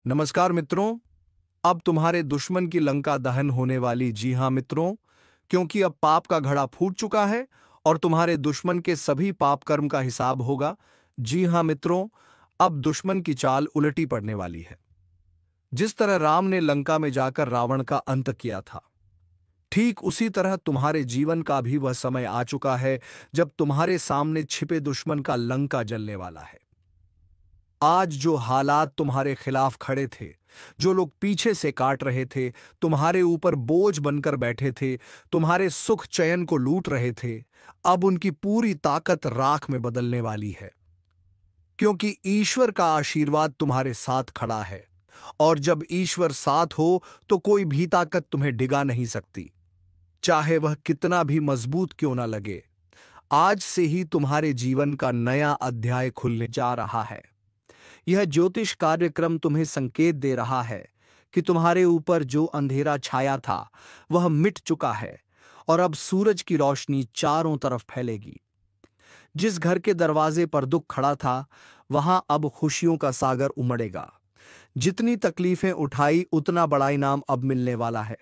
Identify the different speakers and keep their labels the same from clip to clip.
Speaker 1: नमस्कार मित्रों। अब तुम्हारे दुश्मन की लंका दहन होने वाली। जी हां मित्रों, क्योंकि अब पाप का घड़ा फूट चुका है और तुम्हारे दुश्मन के सभी पाप कर्म का हिसाब होगा। जी हां मित्रों, अब दुश्मन की चाल उलटी पड़ने वाली है। जिस तरह राम ने लंका में जाकर रावण का अंत किया था, ठीक उसी तरह तुम्हारे जीवन का भी वह समय आ चुका है जब तुम्हारे सामने छिपे दुश्मन का लंका जलने वाला है। आज जो हालात तुम्हारे खिलाफ खड़े थे, जो लोग पीछे से काट रहे थे, तुम्हारे ऊपर बोझ बनकर बैठे थे, तुम्हारे सुख चैन को लूट रहे थे, अब उनकी पूरी ताकत राख में बदलने वाली है। क्योंकि ईश्वर का आशीर्वाद तुम्हारे साथ खड़ा है, और जब ईश्वर साथ हो तो कोई भी ताकत तुम्हें डिगा नहीं सकती, चाहे वह कितना भी मजबूत क्यों ना लगे। आज से ही तुम्हारे जीवन का नया अध्याय खुलने जा रहा है। यह ज्योतिष कार्यक्रम तुम्हें संकेत दे रहा है कि तुम्हारे ऊपर जो अंधेरा छाया था वह मिट चुका है और अब सूरज की रोशनी चारों तरफ फैलेगी। जिस घर के दरवाजे पर दुख खड़ा था, वहां अब खुशियों का सागर उमड़ेगा। जितनी तकलीफें उठाई, उतना बड़ा इनाम अब मिलने वाला है।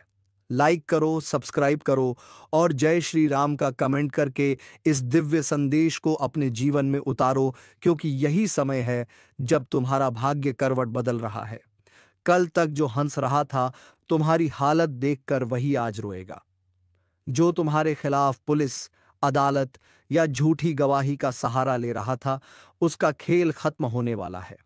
Speaker 1: लाइक करो, सब्सक्राइब करो और जय श्री राम का कमेंट करके इस दिव्य संदेश को अपने जीवन में उतारो, क्योंकि यही समय है जब तुम्हारा भाग्य करवट बदल रहा है। कल तक जो हंस रहा था, तुम्हारी हालत देखकर वही आज रोएगा। जो तुम्हारे खिलाफ पुलिस, अदालत या झूठी गवाही का सहारा ले रहा था, उसका खेल खत्म होने वाला है।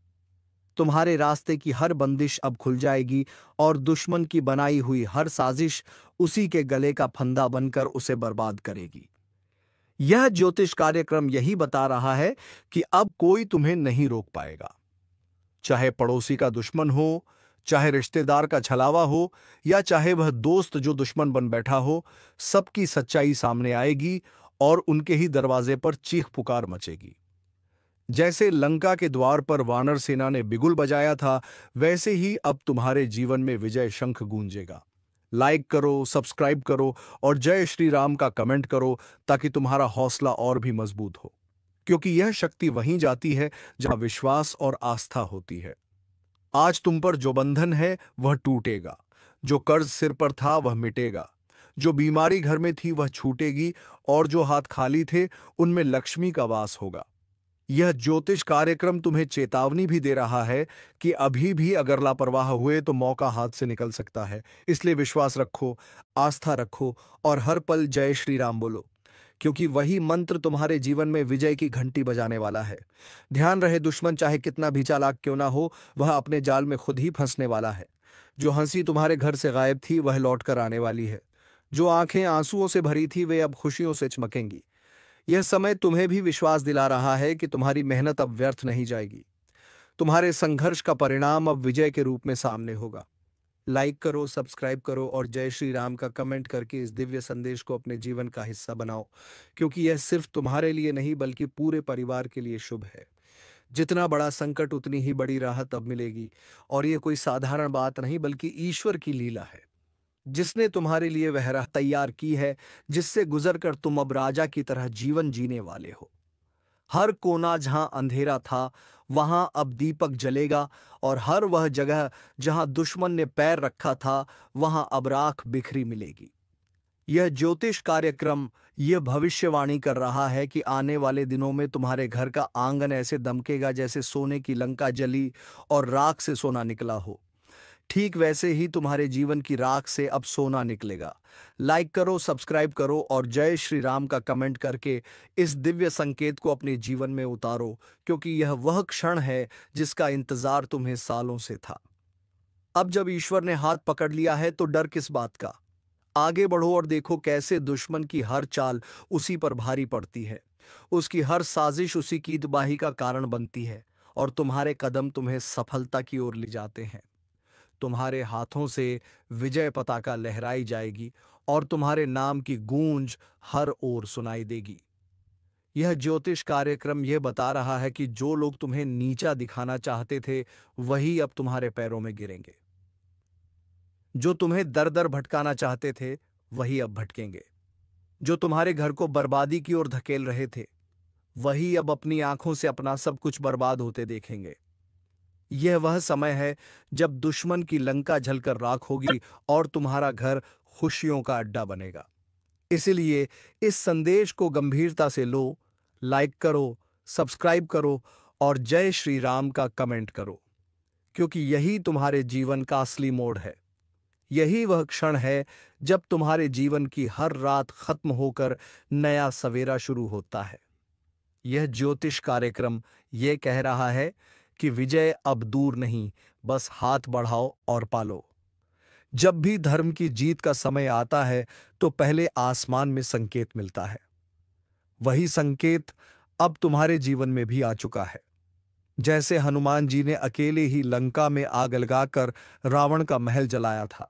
Speaker 1: तुम्हारे रास्ते की हर बंदिश अब खुल जाएगी और दुश्मन की बनाई हुई हर साजिश उसी के गले का फंदा बनकर उसे बर्बाद करेगी। यह ज्योतिष कार्यक्रम यही बता रहा है कि अब कोई तुम्हें नहीं रोक पाएगा। चाहे पड़ोसी का दुश्मन हो, चाहे रिश्तेदार का छलावा हो, या चाहे वह दोस्त जो दुश्मन बन बैठा हो, सबकी सच्चाई सामने आएगी और उनके ही दरवाजे पर चीख पुकार मचेगी। जैसे लंका के द्वार पर वानर सेना ने बिगुल बजाया था, वैसे ही अब तुम्हारे जीवन में विजय शंख गूंजेगा। लाइक करो, सब्सक्राइब करो और जय श्री राम का कमेंट करो, ताकि तुम्हारा हौसला और भी मजबूत हो। क्योंकि यह शक्ति वहीं जाती है जहां विश्वास और आस्था होती है। आज तुम पर जो बंधन है वह टूटेगा, जो कर्ज सिर पर था वह मिटेगा, जो बीमारी घर में थी वह छूटेगी, और जो हाथ खाली थे उनमें लक्ष्मी का वास होगा। यह ज्योतिष कार्यक्रम तुम्हें चेतावनी भी दे रहा है कि अभी भी अगर लापरवाह हुए तो मौका हाथ से निकल सकता है। इसलिए विश्वास रखो, आस्था रखो और हर पल जय श्री राम बोलो, क्योंकि वही मंत्र तुम्हारे जीवन में विजय की घंटी बजाने वाला है। ध्यान रहे, दुश्मन चाहे कितना भी चालाक क्यों ना हो, वह अपने जाल में खुद ही फंसने वाला है। जो हंसी तुम्हारे घर से गायब थी वह लौट कर आने वाली है। जो आंखें आंसुओं से भरी थी वे अब खुशियों से चमकेंगी। यह समय तुम्हें भी विश्वास दिला रहा है कि तुम्हारी मेहनत अब व्यर्थ नहीं जाएगी। तुम्हारे संघर्ष का परिणाम अब विजय के रूप में सामने होगा। लाइक करो, सब्सक्राइब करो और जय श्री राम का कमेंट करके इस दिव्य संदेश को अपने जीवन का हिस्सा बनाओ, क्योंकि यह सिर्फ तुम्हारे लिए नहीं बल्कि पूरे परिवार के लिए शुभ है। जितना बड़ा संकट उतनी ही बड़ी राहत अब मिलेगी, और यह कोई साधारण बात नहीं बल्कि ईश्वर की लीला है, जिसने तुम्हारे लिए वह राह तैयार की है जिससे गुजरकर तुम अब राजा की तरह जीवन जीने वाले हो। हर कोना जहां अंधेरा था वहां अब दीपक जलेगा, और हर वह जगह जहां दुश्मन ने पैर रखा था वहां अब राख बिखरी मिलेगी। यह ज्योतिष कार्यक्रम यह भविष्यवाणी कर रहा है कि आने वाले दिनों में तुम्हारे घर का आंगन ऐसे दमकेगा जैसे सोने की लंका जली और राख से सोना निकला हो। ठीक वैसे ही तुम्हारे जीवन की राख से अब सोना निकलेगा। लाइक करो, सब्सक्राइब करो और जय श्री राम का कमेंट करके इस दिव्य संकेत को अपने जीवन में उतारो, क्योंकि यह वह क्षण है जिसका इंतजार तुम्हें सालों से था। अब जब ईश्वर ने हाथ पकड़ लिया है तो डर किस बात का। आगे बढ़ो और देखो कैसे दुश्मन की हर चाल उसी पर भारी पड़ती है, उसकी हर साजिश उसी की तबाही का कारण बनती है, और तुम्हारे कदम तुम्हें सफलता की ओर ले जाते हैं। तुम्हारे हाथों से विजय पताका लहराई जाएगी और तुम्हारे नाम की गूंज हर ओर सुनाई देगी। यह ज्योतिष कार्यक्रम यह बता रहा है कि जो लोग तुम्हें नीचा दिखाना चाहते थे वही अब तुम्हारे पैरों में गिरेंगे। जो तुम्हें दर दर भटकाना चाहते थे वही अब भटकेंगे। जो तुम्हारे घर को बर्बादी की ओर धकेल रहे थे वही अब अपनी आंखों से अपना सब कुछ बर्बाद होते देखेंगे। यह वह समय है जब दुश्मन की लंका जलकर राख होगी और तुम्हारा घर खुशियों का अड्डा बनेगा। इसलिए इस संदेश को गंभीरता से लो, लाइक करो, सब्सक्राइब करो और जय श्री राम का कमेंट करो, क्योंकि यही तुम्हारे जीवन का असली मोड़ है। यही वह क्षण है जब तुम्हारे जीवन की हर रात खत्म होकर नया सवेरा शुरू होता है। यह ज्योतिष कार्यक्रम यह कह रहा है कि विजय अब दूर नहीं, बस हाथ बढ़ाओ और पालो। जब भी धर्म की जीत का समय आता है तो पहले आसमान में संकेत मिलता है। वही संकेत अब तुम्हारे जीवन में भी आ चुका है। जैसे हनुमान जी ने अकेले ही लंका में आग लगाकर रावण का महल जलाया था,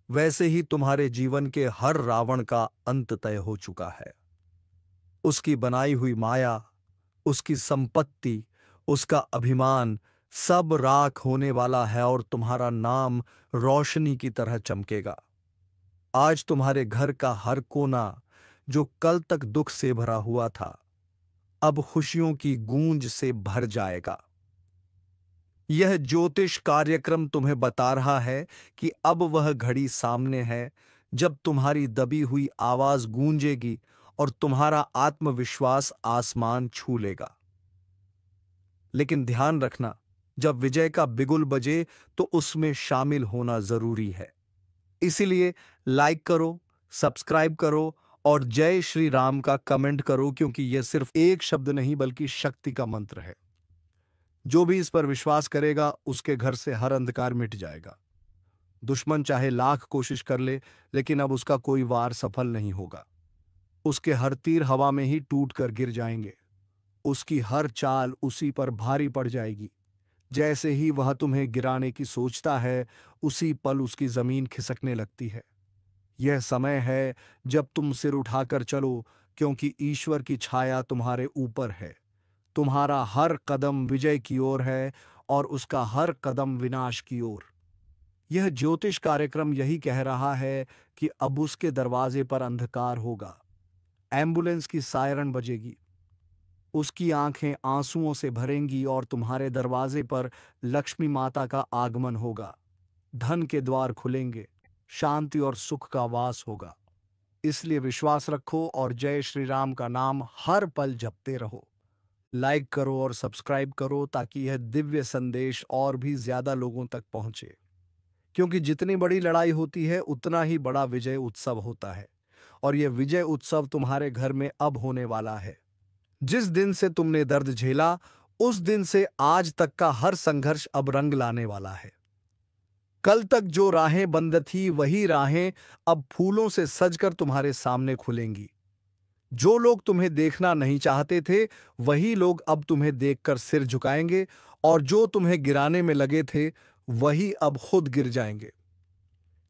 Speaker 1: वैसे ही तुम्हारे जीवन के हर रावण का अंत तय हो चुका है। उसकी बनाई हुई माया, उसकी संपत्ति, उसका अभिमान सब राख होने वाला है और तुम्हारा नाम रोशनी की तरह चमकेगा। आज तुम्हारे घर का हर कोना जो कल तक दुख से भरा हुआ था, अब खुशियों की गूंज से भर जाएगा। यह ज्योतिष कार्यक्रम तुम्हें बता रहा है कि अब वह घड़ी सामने है जब तुम्हारी दबी हुई आवाज गूंजेगी और तुम्हारा आत्मविश्वास आसमान छू लेगा। लेकिन ध्यान रखना, जब विजय का बिगुल बजे तो उसमें शामिल होना जरूरी है। इसीलिए लाइक करो, सब्सक्राइब करो और जय श्री राम का कमेंट करो, क्योंकि यह सिर्फ एक शब्द नहीं बल्कि शक्ति का मंत्र है। जो भी इस पर विश्वास करेगा उसके घर से हर अंधकार मिट जाएगा। दुश्मन चाहे लाख कोशिश कर ले, लेकिन अब उसका कोई वार सफल नहीं होगा। उसके हर तीर हवा में ही टूट कर गिर जाएंगे। उसकी हर चाल उसी पर भारी पड़ जाएगी। जैसे ही वह तुम्हें गिराने की सोचता है, उसी पल उसकी जमीन खिसकने लगती है। यह समय है जब तुम सिर उठाकर चलो, क्योंकि ईश्वर की छाया तुम्हारे ऊपर है। तुम्हारा हर कदम विजय की ओर है और उसका हर कदम विनाश की ओर। यह ज्योतिष कार्यक्रम यही कह रहा है कि अब उसके दरवाजे पर अंधकार होगा। एम्बुलेंस की सायरन बजेगी, उसकी आंखें आंसुओं से भरेंगी और तुम्हारे दरवाजे पर लक्ष्मी माता का आगमन होगा। धन के द्वार खुलेंगे, शांति और सुख का वास होगा। इसलिए विश्वास रखो और जय श्री राम का नाम हर पल जपते रहो। लाइक करो और सब्सक्राइब करो ताकि यह दिव्य संदेश और भी ज्यादा लोगों तक पहुंचे, क्योंकि जितनी बड़ी लड़ाई होती है उतना ही बड़ा विजय उत्सव होता है। और यह विजय उत्सव तुम्हारे घर में अब होने वाला है। जिस दिन से तुमने दर्द झेला, उस दिन से आज तक का हर संघर्ष अब रंग लाने वाला है। कल तक जो राहें बंद थी, वही राहें अब फूलों से सजकर तुम्हारे सामने खुलेंगी। जो लोग तुम्हें देखना नहीं चाहते थे, वही लोग अब तुम्हें देखकर सिर झुकाएंगे और जो तुम्हें गिराने में लगे थे, वही अब खुद गिर जाएंगे।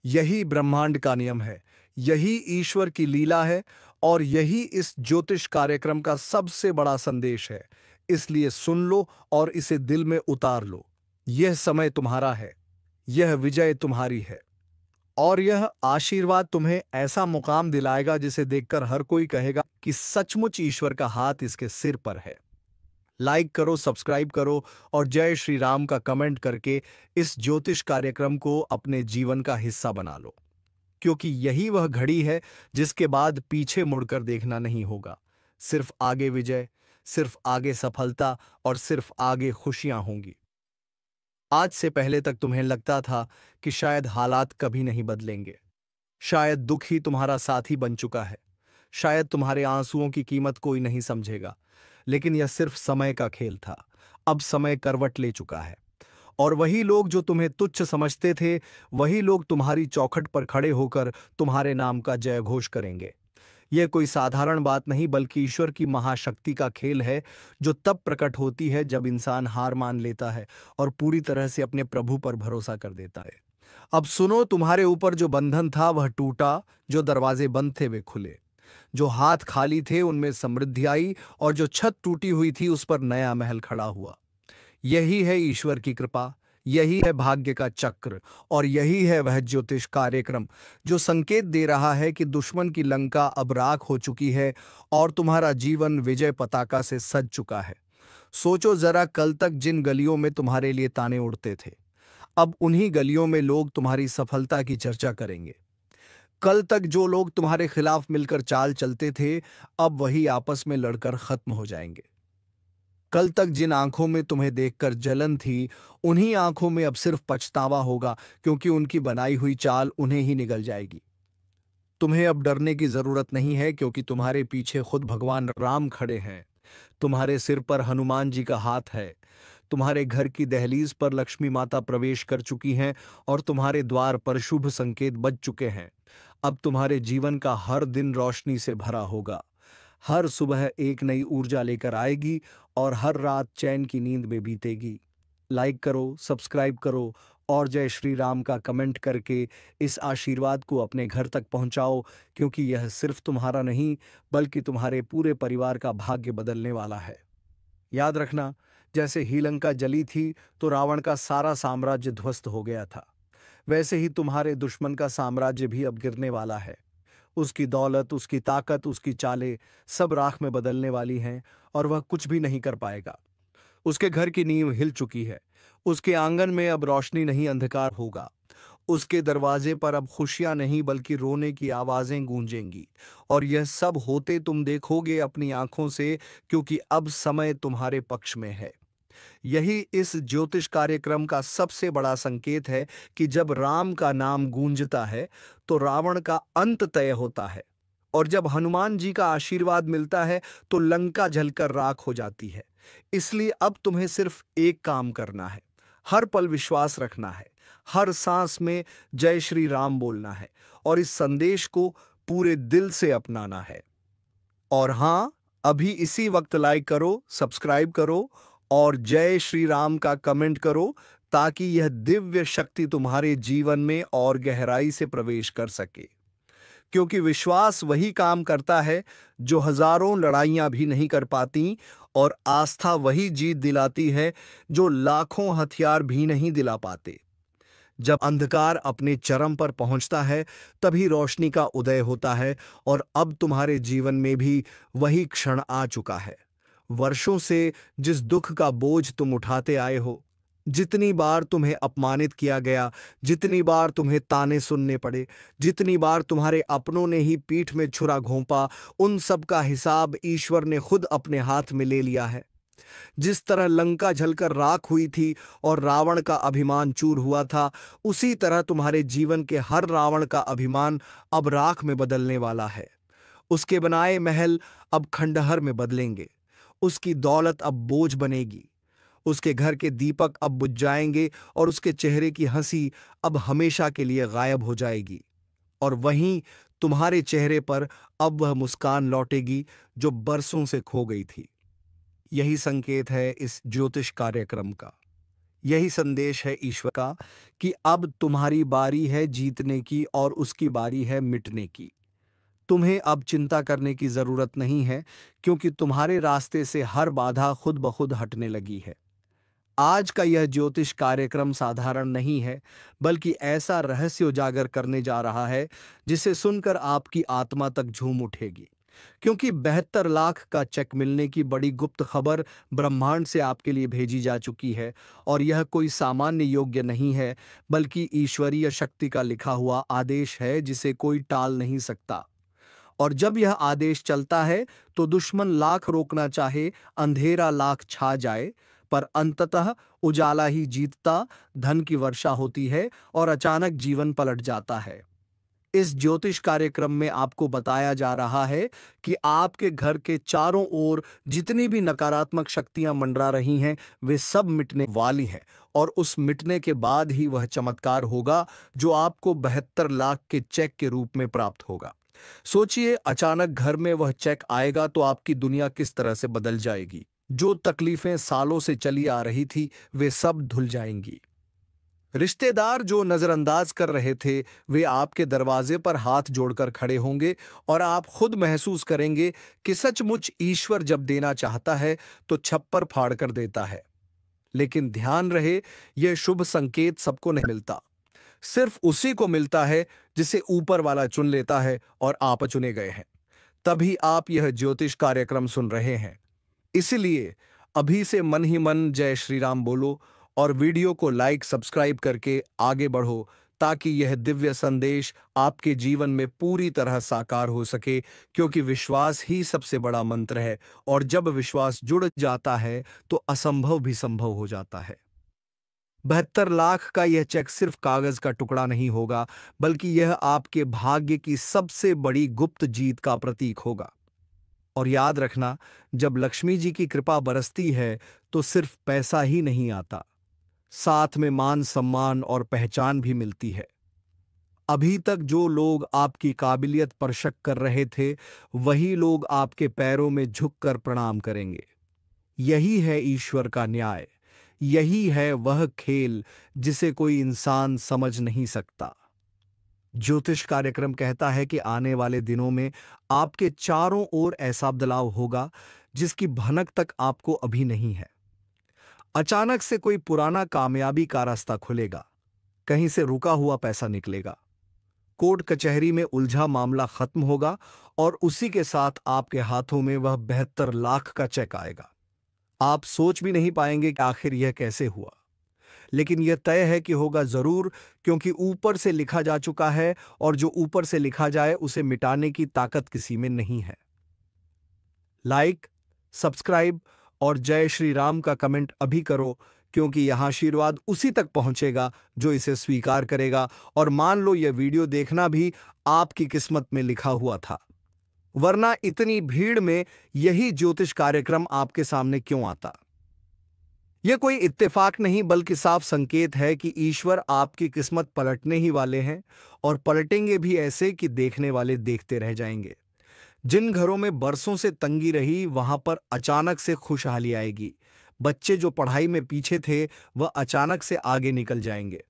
Speaker 1: यही ब्रह्मांड का नियम है, यही ईश्वर की लीला है और यही इस ज्योतिष कार्यक्रम का सबसे बड़ा संदेश है। इसलिए सुन लो और इसे दिल में उतार लो। यह समय तुम्हारा है, यह विजय तुम्हारी है और यह आशीर्वाद तुम्हें ऐसा मुकाम दिलाएगा जिसे देखकर हर कोई कहेगा कि सचमुच ईश्वर का हाथ इसके सिर पर है। लाइक करो, सब्सक्राइब करो और जय श्री राम का कमेंट करके इस ज्योतिष कार्यक्रम को अपने जीवन का हिस्सा बना लो, क्योंकि यही वह घड़ी है जिसके बाद पीछे मुड़कर देखना नहीं होगा। सिर्फ आगे विजय, सिर्फ आगे सफलता और सिर्फ आगे खुशियां होंगी। आज से पहले तक तुम्हें लगता था कि शायद हालात कभी नहीं बदलेंगे, शायद दुख ही तुम्हारा साथी बन चुका है, शायद तुम्हारे आंसुओं की कीमत कोई नहीं समझेगा। लेकिन यह सिर्फ समय का खेल था। अब समय करवट ले चुका है और वही लोग जो तुम्हें तुच्छ समझते थे, वही लोग तुम्हारी चौखट पर खड़े होकर तुम्हारे नाम का जय घोष करेंगे। यह कोई साधारण बात नहीं बल्कि ईश्वर की महाशक्ति का खेल है, जो तब प्रकट होती है जब इंसान हार मान लेता है और पूरी तरह से अपने प्रभु पर भरोसा कर देता है। अब सुनो, तुम्हारे ऊपर जो बंधन था वह टूटा, जो दरवाजे बंद थे वे खुले, जो हाथ खाली थे उनमें समृद्धि आई और जो छत टूटी हुई थी उस पर नया महल खड़ा हुआ। यही है ईश्वर की कृपा, यही है भाग्य का चक्र और यही है वह ज्योतिष कार्यक्रम जो संकेत दे रहा है कि दुश्मन की लंका अब राख हो चुकी है और तुम्हारा जीवन विजय पताका से सज चुका है। सोचो जरा, कल तक जिन गलियों में तुम्हारे लिए ताने उड़ते थे, अब उन्हीं गलियों में लोग तुम्हारी सफलता की चर्चा करेंगे। कल तक जो लोग तुम्हारे खिलाफ मिलकर चाल चलते थे, अब वही आपस में लड़कर खत्म हो जाएंगे। कल तक जिन आंखों में तुम्हें देखकर जलन थी, उन्हीं आंखों में अब सिर्फ पछतावा होगा, क्योंकि उनकी बनाई हुई चाल उन्हें ही निगल जाएगी। तुम्हें अब डरने की जरूरत नहीं है, क्योंकि तुम्हारे पीछे खुद भगवान राम खड़े हैं। तुम्हारे सिर पर हनुमान जी का हाथ है। तुम्हारे घर की दहलीज पर लक्ष्मी माता प्रवेश कर चुकी हैं और तुम्हारे द्वार पर शुभ संकेत बज चुके हैं। अब तुम्हारे जीवन का हर दिन रोशनी से भरा होगा। हर सुबह एक नई ऊर्जा लेकर आएगी और हर रात चैन की नींद में बीतेगी। लाइक करो, सब्सक्राइब करो और जय श्री राम का कमेंट करके इस आशीर्वाद को अपने घर तक पहुंचाओ, क्योंकि यह सिर्फ तुम्हारा नहीं बल्कि तुम्हारे पूरे परिवार का भाग्य बदलने वाला है। याद रखना, जैसे ही लंका जली थी तो रावण का सारा साम्राज्य ध्वस्त हो गया था, वैसे ही तुम्हारे दुश्मन का साम्राज्य भी अब गिरने वाला है। उसकी दौलत, उसकी ताकत, उसकी चालें सब राख में बदलने वाली हैं और वह कुछ भी नहीं कर पाएगा। उसके घर की नींव हिल चुकी है। उसके आंगन में अब रोशनी नहीं, अंधकार होगा। उसके दरवाजे पर अब खुशियां नहीं बल्कि रोने की आवाजें गूंजेंगी। और यह सब होते तुम देखोगे अपनी आंखों से, क्योंकि अब समय तुम्हारे पक्ष में है। यही इस ज्योतिष कार्यक्रम का सबसे बड़ा संकेत है कि जब राम का नाम गूंजता है तो रावण का अंत तय होता है, और जब हनुमान जी का आशीर्वाद मिलता है तो लंका जलकर राख हो जाती है। इसलिए अब तुम्हें सिर्फ एक काम करना है, हर पल विश्वास रखना है, हर सांस में जय श्री राम बोलना है और इस संदेश को पूरे दिल से अपनाना है। और हां, अभी इसी वक्त लाइक करो, सब्सक्राइब करो और जय श्री राम का कमेंट करो, ताकि यह दिव्य शक्ति तुम्हारे जीवन में और गहराई से प्रवेश कर सके। क्योंकि विश्वास वही काम करता है जो हजारों लड़ाइयां भी नहीं कर पाती, और आस्था वही जीत दिलाती है जो लाखों हथियार भी नहीं दिला पाते। जब अंधकार अपने चरम पर पहुंचता है तभी रोशनी का उदय होता है, और अब तुम्हारे जीवन में भी वही क्षण आ चुका है। वर्षों से जिस दुख का बोझ तुम उठाते आए हो, जितनी बार तुम्हें अपमानित किया गया, जितनी बार तुम्हें ताने सुनने पड़े, जितनी बार तुम्हारे अपनों ने ही पीठ में छुरा घोंपा, उन सब का हिसाब ईश्वर ने खुद अपने हाथ में ले लिया है। जिस तरह लंका जलकर राख हुई थी और रावण का अभिमान चूर हुआ था, उसी तरह तुम्हारे जीवन के हर रावण का अभिमान अब राख में बदलने वाला है। उसके बनाए महल अब खंडहर में बदलेंगे। उसकी दौलत अब बोझ बनेगी। उसके घर के दीपक अब बुझ जाएंगे और उसके चेहरे की हंसी अब हमेशा के लिए गायब हो जाएगी। और वहीं तुम्हारे चेहरे पर अब वह मुस्कान लौटेगी जो बरसों से खो गई थी। यही संकेत है इस ज्योतिष कार्यक्रम का। यही संदेश है ईश्वर का कि अब तुम्हारी बारी है जीतने की और उसकी बारी है मिटने की। तुम्हें अब चिंता करने की जरूरत नहीं है, क्योंकि तुम्हारे रास्ते से हर बाधा खुद ब खुद हटने लगी है। आज का यह ज्योतिष कार्यक्रम साधारण नहीं है, बल्कि ऐसा रहस्य उजागर करने जा रहा है जिसे सुनकर आपकी आत्मा तक झूम उठेगी। क्योंकि 72 लाख का चेक मिलने की बड़ी गुप्त खबर ब्रह्मांड से आपके लिए भेजी जा चुकी है, और यह कोई सामान्य योग्य नहीं है, बल्कि ईश्वरीय शक्ति का लिखा हुआ आदेश है जिसे कोई टाल नहीं सकता। और जब यह आदेश चलता है तो दुश्मन लाख रोकना चाहे, अंधेरा लाख छा जाए, पर अंततः उजाला ही जीतता, धन की वर्षा होती है और अचानक जीवन पलट जाता है। इस ज्योतिष कार्यक्रम में आपको बताया जा रहा है कि आपके घर के चारों ओर जितनी भी नकारात्मक शक्तियां मंडरा रही हैं, वे सब मिटने वाली हैं, और उस मिटने के बाद ही वह चमत्कार होगा जो आपको 72 लाख के चेक के रूप में प्राप्त होगा। सोचिए, अचानक घर में वह चेक आएगा तो आपकी दुनिया किस तरह से बदल जाएगी। जो तकलीफें सालों से चली आ रही थी वे सब धुल जाएंगी। रिश्तेदार जो नजरअंदाज कर रहे थे वे आपके दरवाजे पर हाथ जोड़कर खड़े होंगे, और आप खुद महसूस करेंगे कि सचमुच ईश्वर जब देना चाहता है तो छप्पर फाड़ कर देता है। लेकिन ध्यान रहे, यह शुभ संकेत सबको नहीं मिलता। सिर्फ उसी को मिलता है जिसे ऊपर वाला चुन लेता है, और आप चुने गए हैं। तभी आप यह ज्योतिष कार्यक्रम सुन रहे हैं। इसलिए अभी से मन ही मन जय श्री राम बोलो और वीडियो को लाइक सब्सक्राइब करके आगे बढ़ो, ताकि यह दिव्य संदेश आपके जीवन में पूरी तरह साकार हो सके, क्योंकि विश्वास ही सबसे बड़ा मंत्र है और जब विश्वास जुड़ जाता है तो असंभव भी संभव हो जाता है। 72 लाख का यह चेक सिर्फ कागज का टुकड़ा नहीं होगा, बल्कि यह आपके भाग्य की सबसे बड़ी गुप्त जीत का प्रतीक होगा। और याद रखना, जब लक्ष्मी जी की कृपा बरसती है तो सिर्फ पैसा ही नहीं आता, साथ में मान सम्मान और पहचान भी मिलती है। अभी तक जो लोग आपकी काबिलियत पर शक कर रहे थे, वही लोग आपके पैरों में झुककर प्रणाम करेंगे। यही है ईश्वर का न्याय, यही है वह खेल जिसे कोई इंसान समझ नहीं सकता। ज्योतिष कार्यक्रम कहता है कि आने वाले दिनों में आपके चारों ओर ऐसा बदलाव होगा जिसकी भनक तक आपको अभी नहीं है। अचानक से कोई पुराना कामयाबी का रास्ता खुलेगा, कहीं से रुका हुआ पैसा निकलेगा, कोर्ट कचहरी में उलझा मामला खत्म होगा और उसी के साथ आपके हाथों में वह 72 लाख का चेक आएगा। आप सोच भी नहीं पाएंगे कि आखिर यह कैसे हुआ, लेकिन यह तय है कि होगा जरूर, क्योंकि ऊपर से लिखा जा चुका है और जो ऊपर से लिखा जाए उसे मिटाने की ताकत किसी में नहीं है। लाइक, सब्सक्राइब और जय श्री राम का कमेंट अभी करो, क्योंकि यहां आशीर्वाद उसी तक पहुंचेगा जो इसे स्वीकार करेगा। और मान लो यह वीडियो देखना भी आपकी किस्मत में लिखा हुआ था, वरना इतनी भीड़ में यही ज्योतिष कार्यक्रम आपके सामने क्यों आता। यह कोई इत्तेफाक नहीं, बल्कि साफ संकेत है कि ईश्वर आपकी किस्मत पलटने ही वाले हैं, और पलटेंगे भी ऐसे कि देखने वाले देखते रह जाएंगे। जिन घरों में बरसों से तंगी रही, वहां पर अचानक से खुशहाली आएगी। बच्चे जो पढ़ाई में पीछे थे, वह अचानक से आगे निकल जाएंगे।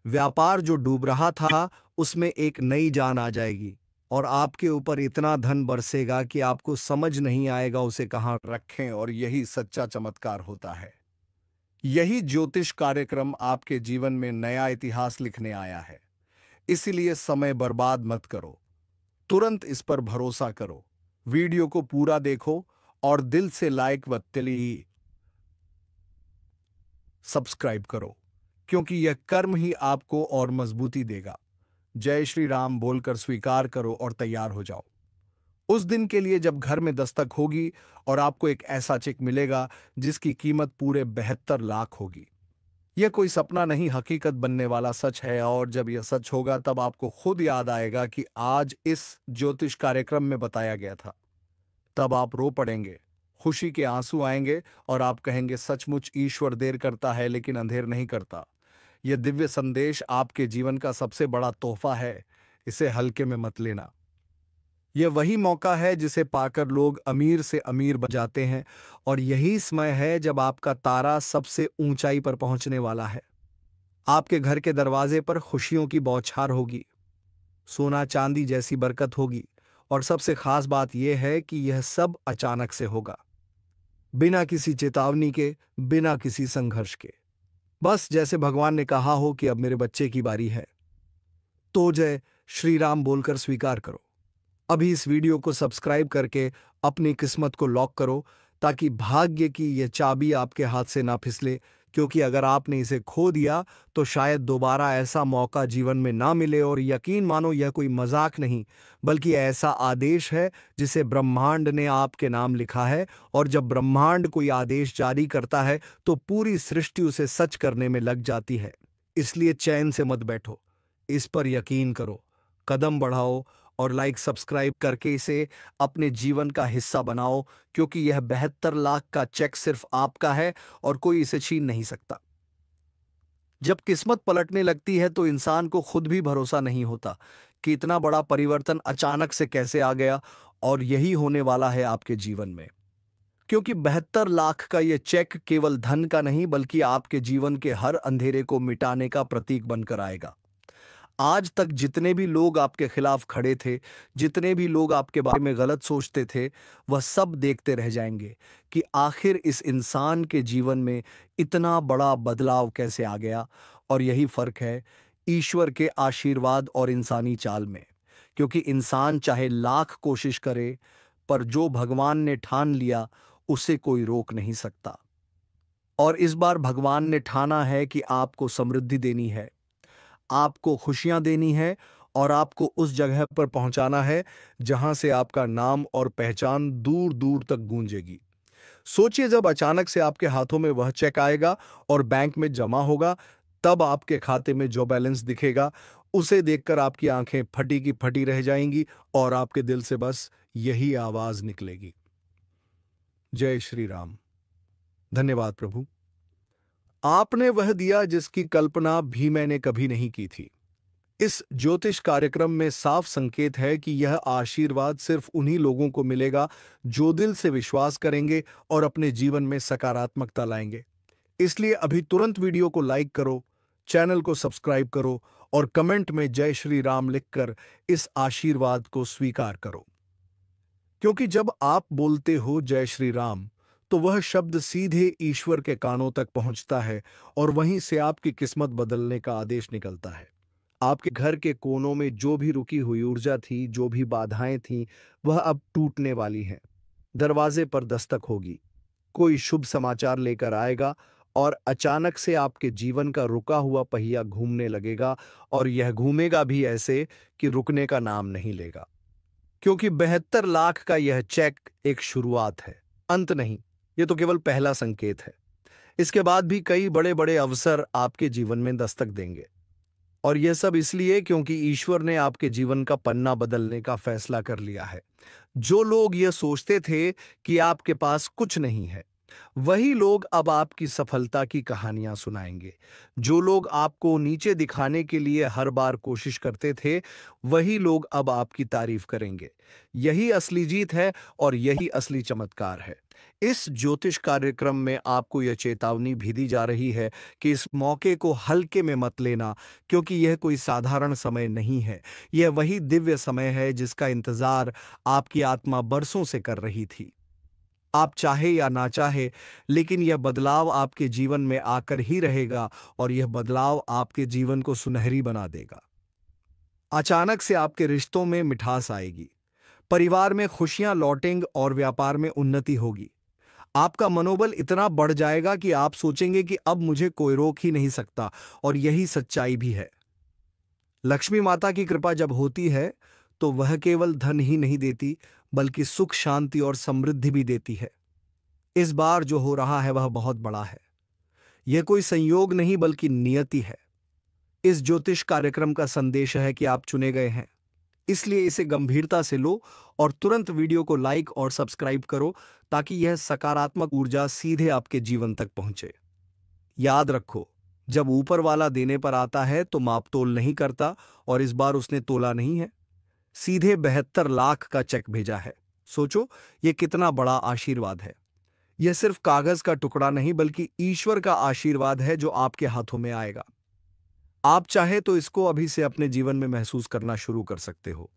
Speaker 1: व्यापार जो डूब रहा था, उसमें एक नई जान आ जाएगी और आपके ऊपर इतना धन बरसेगा कि आपको समझ नहीं आएगा उसे कहां रखें। और यही सच्चा चमत्कार होता है। यही ज्योतिष कार्यक्रम आपके जीवन में नया इतिहास लिखने आया है। इसीलिए समय बर्बाद मत करो, तुरंत इस पर भरोसा करो। वीडियो को पूरा देखो और दिल से लाइक व सब्सक्राइब करो, क्योंकि यह कर्म ही आपको और मजबूती देगा। जय श्री राम बोलकर स्वीकार करो और तैयार हो जाओ उस दिन के लिए जब घर में दस्तक होगी और आपको एक ऐसा चेक मिलेगा जिसकी कीमत पूरे 72 लाख होगी। यह कोई सपना नहीं, हकीकत बनने वाला सच है। और जब यह सच होगा तब आपको खुद याद आएगा कि आज इस ज्योतिष कार्यक्रम में बताया गया था। तब आप रो पड़ेंगे, खुशी के आंसू आएंगे और आप कहेंगे, सचमुच ईश्वर देर करता है लेकिन अंधेर नहीं करता। यह दिव्य संदेश आपके जीवन का सबसे बड़ा तोहफा है, इसे हल्के में मत लेना। यह वही मौका है जिसे पाकर लोग अमीर से अमीर बन जाते हैं, और यही समय है जब आपका तारा सबसे ऊंचाई पर पहुंचने वाला है। आपके घर के दरवाजे पर खुशियों की बौछार होगी, सोना चांदी जैसी बरकत होगी, और सबसे खास बात यह है कि यह सब अचानक से होगा, बिना किसी चेतावनी के, बिना किसी संघर्ष के। बस जैसे भगवान ने कहा हो कि अब मेरे बच्चे की बारी है, तो जय श्री राम बोलकर स्वीकार करो। अभी इस वीडियो को सब्सक्राइब करके अपनी किस्मत को लॉक करो, ताकि भाग्य की यह चाबी आपके हाथ से ना फिसले, क्योंकि अगर आपने इसे खो दिया तो शायद दोबारा ऐसा मौका जीवन में ना मिले। और यकीन मानो, यह कोई मजाक नहीं, बल्कि ऐसा आदेश है जिसे ब्रह्मांड ने आपके नाम लिखा है। और जब ब्रह्मांड कोई आदेश जारी करता है तो पूरी सृष्टि उसे सच करने में लग जाती है। इसलिए चैन से मत बैठो, इस पर यकीन करो, कदम बढ़ाओ और लाइक सब्सक्राइब करके इसे अपने जीवन का हिस्सा बनाओ, क्योंकि यह 72 लाख का चेक सिर्फ आपका है और कोई इसे छीन नहीं सकता। जब किस्मत पलटने लगती है तो इंसान को खुद भी भरोसा नहीं होता कि इतना बड़ा परिवर्तन अचानक से कैसे आ गया। और यही होने वाला है आपके जीवन में, क्योंकि 72 लाख का यह चेक केवल धन का नहीं, बल्कि आपके जीवन के हर अंधेरे को मिटाने का प्रतीक बनकर आएगा। आज तक जितने भी लोग आपके खिलाफ खड़े थे, जितने भी लोग आपके बारे में गलत सोचते थे, वह सब देखते रह जाएंगे कि आखिर इस इंसान के जीवन में इतना बड़ा बदलाव कैसे आ गया। और यही फर्क है ईश्वर के आशीर्वाद और इंसानी चाल में, क्योंकि इंसान चाहे लाख कोशिश करे, पर जो भगवान ने ठान लिया उसे कोई रोक नहीं सकता। और इस बार भगवान ने ठाना है कि आपको समृद्धि देनी है, आपको खुशियां देनी है और आपको उस जगह पर पहुंचाना है जहां से आपका नाम और पहचान दूर दूर तक गूंजेगी। सोचिए, जब अचानक से आपके हाथों में वह चेक आएगा और बैंक में जमा होगा, तब आपके खाते में जो बैलेंस दिखेगा उसे देखकर आपकी आंखें फटी की फटी रह जाएंगी और आपके दिल से बस यही आवाज निकलेगी, जय श्री राम। धन्यवाद प्रभु, आपने वह दिया जिसकी कल्पना भी मैंने कभी नहीं की थी। इस ज्योतिष कार्यक्रम में साफ संकेत है कि यह आशीर्वाद सिर्फ उन्हीं लोगों को मिलेगा जो दिल से विश्वास करेंगे और अपने जीवन में सकारात्मकता लाएंगे। इसलिए अभी तुरंत वीडियो को लाइक करो, चैनल को सब्सक्राइब करो और कमेंट में जय श्री राम लिखकर इस आशीर्वाद को स्वीकार करो। क्योंकि जब आप बोलते हो जय श्री राम, तो वह शब्द सीधे ईश्वर के कानों तक पहुंचता है और वहीं से आपकी किस्मत बदलने का आदेश निकलता है। आपके घर के कोनों में जो भी रुकी हुई ऊर्जा थी, जो भी बाधाएं थीं, वह अब टूटने वाली हैं। दरवाजे पर दस्तक होगी, कोई शुभ समाचार लेकर आएगा और अचानक से आपके जीवन का रुका हुआ पहिया घूमने लगेगा और यह घूमेगा भी ऐसे कि रुकने का नाम नहीं लेगा। क्योंकि 72 लाख का यह चेक एक शुरुआत है, अंत नहीं। ये तो केवल पहला संकेत है। इसके बाद भी कई बड़े बड़े अवसर आपके जीवन में दस्तक देंगे और यह सब इसलिए क्योंकि ईश्वर ने आपके जीवन का पन्ना बदलने का फैसला कर लिया है। जो लोग यह सोचते थे कि आपके पास कुछ नहीं है, वही लोग अब आपकी सफलता की कहानियां सुनाएंगे। जो लोग आपको नीचे दिखाने के लिए हर बार कोशिश करते थे, वही लोग अब आपकी तारीफ करेंगे। यही असली जीत है और यही असली चमत्कार है। इस ज्योतिष कार्यक्रम में आपको यह चेतावनी भी दी जा रही है कि इस मौके को हल्के में मत लेना, क्योंकि यह कोई साधारण समय नहीं है। यह वही दिव्य समय है जिसका इंतजार आपकी आत्मा बरसों से कर रही थी। आप चाहे या ना चाहे, लेकिन यह बदलाव आपके जीवन में आकर ही रहेगा और यह बदलाव आपके जीवन को सुनहरी बना देगा। अचानक से आपके रिश्तों में मिठास आएगी, परिवार में खुशियां लौटेंगी और व्यापार में उन्नति होगी। आपका मनोबल इतना बढ़ जाएगा कि आप सोचेंगे कि अब मुझे कोई रोक ही नहीं सकता, और यही सच्चाई भी है। लक्ष्मी माता की कृपा जब होती है तो वह केवल धन ही नहीं देती, बल्कि सुख, शांति और समृद्धि भी देती है। इस बार जो हो रहा है वह बहुत बड़ा है। यह कोई संयोग नहीं बल्कि नियति है। इस ज्योतिष कार्यक्रम का संदेश है कि आप चुने गए हैं, इसलिए इसे गंभीरता से लो और तुरंत वीडियो को लाइक और सब्सक्राइब करो ताकि यह सकारात्मक ऊर्जा सीधे आपके जीवन तक पहुंचे। याद रखो, जब ऊपर वाला देने पर आता है तो माप तोल नहीं करता, और इस बार उसने तोला नहीं है, सीधे 72 लाख का चेक भेजा है। सोचो, यह कितना बड़ा आशीर्वाद है। यह सिर्फ कागज का टुकड़ा नहीं बल्कि ईश्वर का आशीर्वाद है जो आपके हाथों में आएगा। आप चाहे तो इसको अभी से अपने जीवन में महसूस करना शुरू कर सकते हो।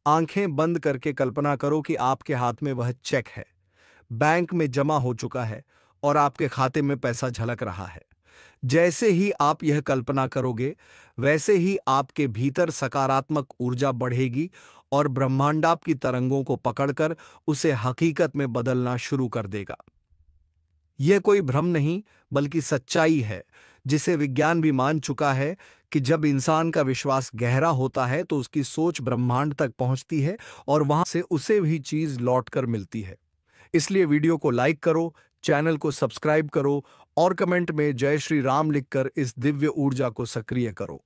Speaker 1: आंखें बंद करके कल्पना करो कि आपके हाथ में वह चेक है, बैंक में जमा हो चुका है और आपके खाते में पैसा झलक रहा है। जैसे ही आप यह कल्पना करोगे, वैसे ही आपके भीतर सकारात्मक ऊर्जा बढ़ेगी और ब्रह्मांड आपकी तरंगों को पकड़कर उसे हकीकत में बदलना शुरू कर देगा। यह कोई भ्रम नहीं बल्कि सच्चाई है, जिसे विज्ञान भी मान चुका है कि जब इंसान का विश्वास गहरा होता है तो उसकी सोच ब्रह्मांड तक पहुंचती है और वहां से उसे भी चीज लौटकर मिलती है। इसलिए वीडियो को लाइक करो, चैनल को सब्सक्राइब करो और कमेंट में जय श्री राम लिखकर इस दिव्य ऊर्जा को सक्रिय करो।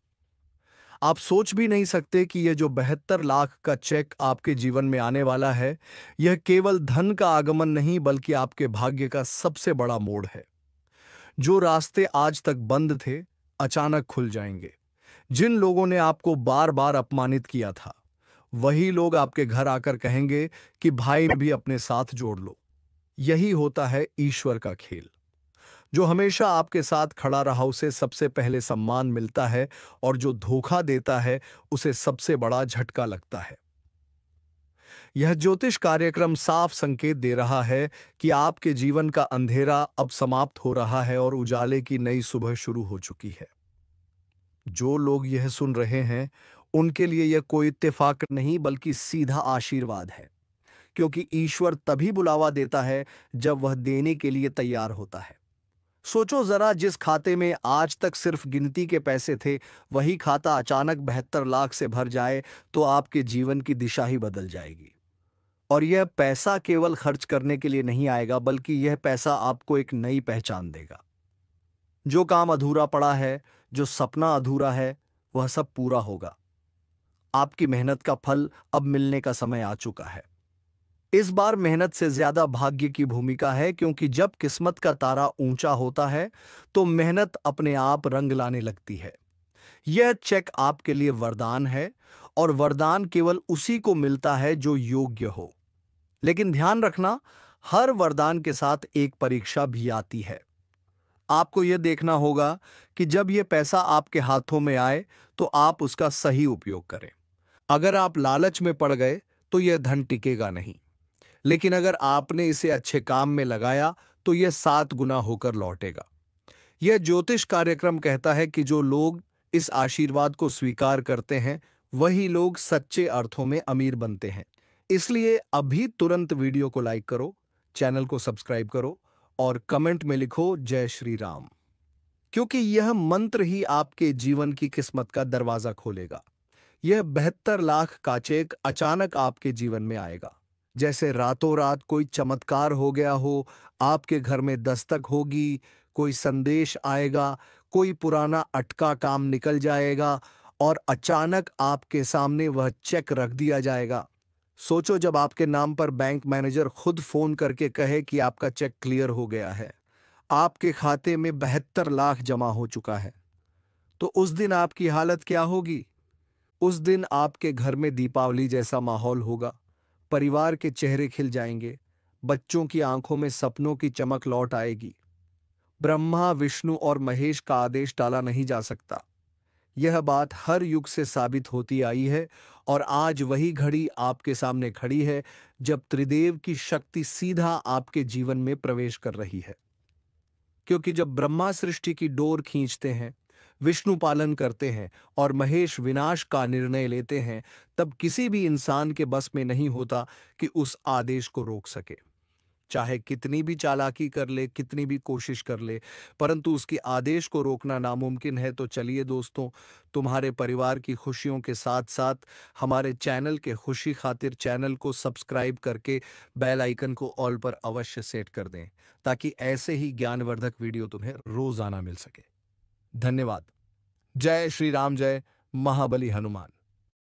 Speaker 1: आप सोच भी नहीं सकते कि यह जो 72 लाख का चेक आपके जीवन में आने वाला है, यह केवल धन का आगमन नहीं बल्कि आपके भाग्य का सबसे बड़ा मोड़ है। जो रास्ते आज तक बंद थे, अचानक खुल जाएंगे। जिन लोगों ने आपको बार बार अपमानित किया था, वही लोग आपके घर आकर कहेंगे कि भाई भी अपने साथ जोड़ लो। यही होता है ईश्वर का खेल। जो हमेशा आपके साथ खड़ा रहा उसे सबसे पहले सम्मान मिलता है, और जो धोखा देता है उसे सबसे बड़ा झटका लगता है। यह ज्योतिष कार्यक्रम साफ संकेत दे रहा है कि आपके जीवन का अंधेरा अब समाप्त हो रहा है और उजाले की नई सुबह शुरू हो चुकी है। जो लोग यह सुन रहे हैं, उनके लिए यह कोई इत्तेफाक नहीं बल्कि सीधा आशीर्वाद है, क्योंकि ईश्वर तभी बुलावा देता है जब वह देने के लिए तैयार होता है। सोचो जरा, जिस खाते में आज तक सिर्फ गिनती के पैसे थे, वही खाता अचानक 72 लाख से भर जाए तो आपके जीवन की दिशा ही बदल जाएगी। और यह पैसा केवल खर्च करने के लिए नहीं आएगा, बल्कि यह पैसा आपको एक नई पहचान देगा। जो काम अधूरा पड़ा है, जो सपना अधूरा है, वह सब पूरा होगा। आपकी मेहनत का फल अब मिलने का समय आ चुका है। इस बार मेहनत से ज्यादा भाग्य की भूमिका है, क्योंकि जब किस्मत का तारा ऊंचा होता है तो मेहनत अपने आप रंग लाने लगती है। यह चेक आपके लिए वरदान है, और वरदान केवल उसी को मिलता है जो योग्य हो। लेकिन ध्यान रखना, हर वरदान के साथ एक परीक्षा भी आती है। आपको यह देखना होगा कि जब यह पैसा आपके हाथों में आए तो आप उसका सही उपयोग करें। अगर आप लालच में पड़ गए तो यह धन टिकेगा नहीं, लेकिन अगर आपने इसे अच्छे काम में लगाया तो यह 7 गुना होकर लौटेगा। यह ज्योतिष कार्यक्रम कहता है कि जो लोग इस आशीर्वाद को स्वीकार करते हैं, वही लोग सच्चे अर्थों में अमीर बनते हैं। इसलिए अभी तुरंत वीडियो को लाइक करो, चैनल को सब्सक्राइब करो और कमेंट में लिखो जय श्री राम, क्योंकि यह मंत्र ही आपके जीवन की किस्मत का दरवाजा खोलेगा। यह 72 लाख का चेक अचानक आपके जीवन में आएगा, जैसे रातों रात कोई चमत्कार हो गया हो। आपके घर में दस्तक होगी, कोई संदेश आएगा, कोई पुराना अटका काम निकल जाएगा और अचानक आपके सामने वह चेक रख दिया जाएगा। सोचो, जब आपके नाम पर बैंक मैनेजर खुद फोन करके कहे कि आपका चेक क्लियर हो गया है, आपके खाते में 72 लाख जमा हो चुका है, तो उस दिन आपकी हालत क्या होगी? उस दिन आपके घर में दीपावली जैसा माहौल होगा। परिवार के चेहरे खिल जाएंगे, बच्चों की आंखों में सपनों की चमक लौट आएगी। ब्रह्मा, विष्णु और महेश का आदेश टाला नहीं जा सकता। यह बात हर युग से साबित होती आई है, और आज वही घड़ी आपके सामने खड़ी है जब त्रिदेव की शक्ति सीधा आपके जीवन में प्रवेश कर रही है। क्योंकि जब ब्रह्मा सृष्टि की डोर खींचते हैं, विष्णु पालन करते हैं और महेश विनाश का निर्णय लेते हैं, तब किसी भी इंसान के बस में नहीं होता कि उस आदेश को रोक सके। चाहे कितनी भी चालाकी कर ले, कितनी भी कोशिश कर ले, परंतु उसके आदेश को रोकना नामुमकिन है। तो चलिए दोस्तों, तुम्हारे परिवार की खुशियों के साथ साथ हमारे चैनल के खुशी खातिर चैनल को सब्सक्राइब करके बेल आइकन को ऑल पर अवश्य सेट कर दें, ताकि ऐसे ही ज्ञानवर्धक वीडियो तुम्हें रोजाना मिल सके। धन्यवाद। जय श्री राम, जय महाबली हनुमान।